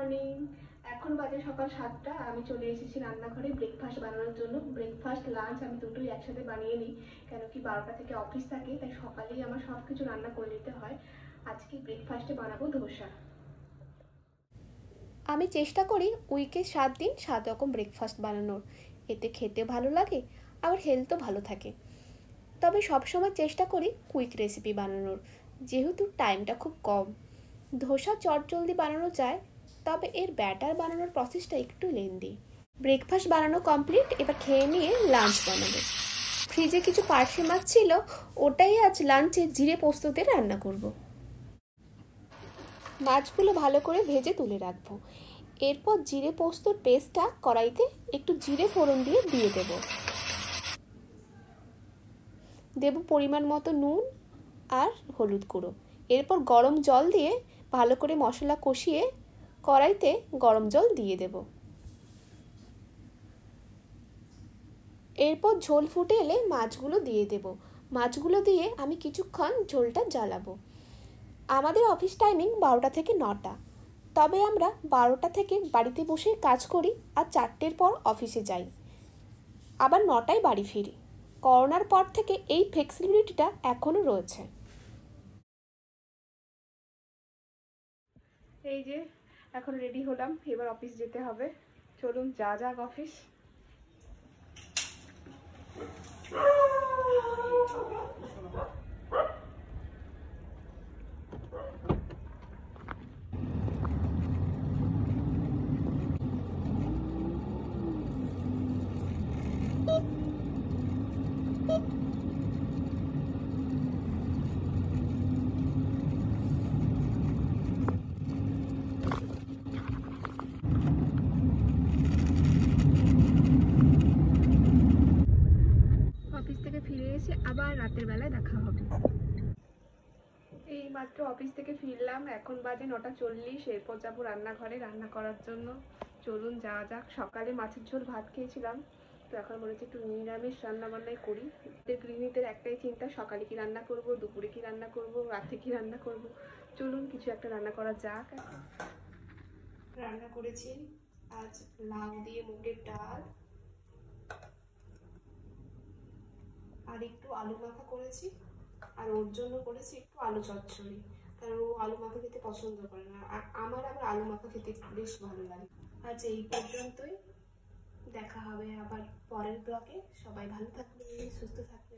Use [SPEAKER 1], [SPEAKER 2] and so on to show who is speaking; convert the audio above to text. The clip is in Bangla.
[SPEAKER 1] মর্নিং। এখন বাজে সকাল 7টা। আমি চলে এসেছি রান্নাঘরে ব্রেকফাস্ট বানানোর জন্য। ব্রেকফাস্ট লাঞ্চ আমি দুটোই একসাথে বানিয়ে নিই, কেন কি 12টা থেকে অফিস থাকে, তাই সকালেই আমার সব কিছু রান্না করে নিতে হয়। আজকে ব্রেকফাস্টে বানাবো ধোসা।
[SPEAKER 2] আমি চেষ্টা করি উইকে 7 দিন 7 রকম ব্রেকফাস্ট বানানোর। এতে খেতে ভালো লাগে, আবার হেলথও ভালো থাকে। তবে সবসময় চেষ্টা করি কুইক রেসিপি বানানোর, যেহেতু টাইমটা খুব কম। ধোসা চটজলদি বানানো যায়, তবে এর ব্যাটার বানানোর প্রসেসটা একটু লেন্দি। ব্রেকফাস্ট বানানো কমপ্লিট, এবার খেয়ে নিয়ে লাঞ্চ বানাবো। ফ্রিজে কিছু পার্শে মাছ ছিল, ওটাই আজ লাঞ্চে জিরে পোস্ততে রান্না করব। মাছগুলো ভালো করে ভেজে তুলে রাখবো। এরপর জিরে পোস্তর পেস্টটা কড়াইতে একটু জিরে ফোড়ন দিয়ে দেব পরিমাণ মতো নুন আর হলুদ গুঁড়ো। এরপর গরম জল দিয়ে ভালো করে মশলা কষিয়ে কড়াইতে গরম জল দিয়ে দেব। এরপর ঝোল ফুটে এলে মাছগুলো দিয়ে দেব। মাছগুলো দিয়ে আমি কিছুক্ষণ ঝোলটা জ্বালাবো। আমাদের অফিস টাইমিং 12টা থেকে 9টা, তবে আমরা 12টা থেকে বাড়িতে বসে কাজ করি আর 4টের পর অফিসে যাই, আবার 9টায় বাড়ি ফিরি। করোনার পর থেকে এই ফ্লেক্সিবিলিটিটা এখনো রয়েছে।
[SPEAKER 1] এই যে এখন রেডি হলাম, এবার অফিস যেতে হবে। চলুন যা যাক অফিস। অফিস থেকে ফিরে এসে আবার রাতের বেলায় দেখা হবে। এই মাত্র অফিস থেকে ফিরলাম, এখন বাজে 9টা 40। এরপর যাবো রান্নাঘরে রান্না করার জন্য। চলুন যাওয়া যাক। সকালে মাছের ঝোল ভাত খেয়েছিলাম, তো এখন মনে হচ্ছে একটু নিরামিষ রান্না বান্নাই করি। গৃহিণীদের একটাই চিন্তা, সকালে কি রান্না করব, দুপুরে কি রান্না করব, রাতে কি রান্না করব। চলুন কিছু একটা রান্না করা যাক। রান্না করেছি আজ লাউ দিয়ে মুগের ডাল, আর একটু আলু মাখা করেছি, আর ওর জন্য করেছি একটু আলু চচ্চড়ি, কারণ ও আলু মাখা খেতে পছন্দ করে না, আর আমার আবার আলু মাখা খেতে বেশ ভালো লাগে। আজ এই পর্যন্তই, দেখা হবে আবার পরের ব্লগে। সবাই ভালো থাকবে, সুস্থ থাকবে।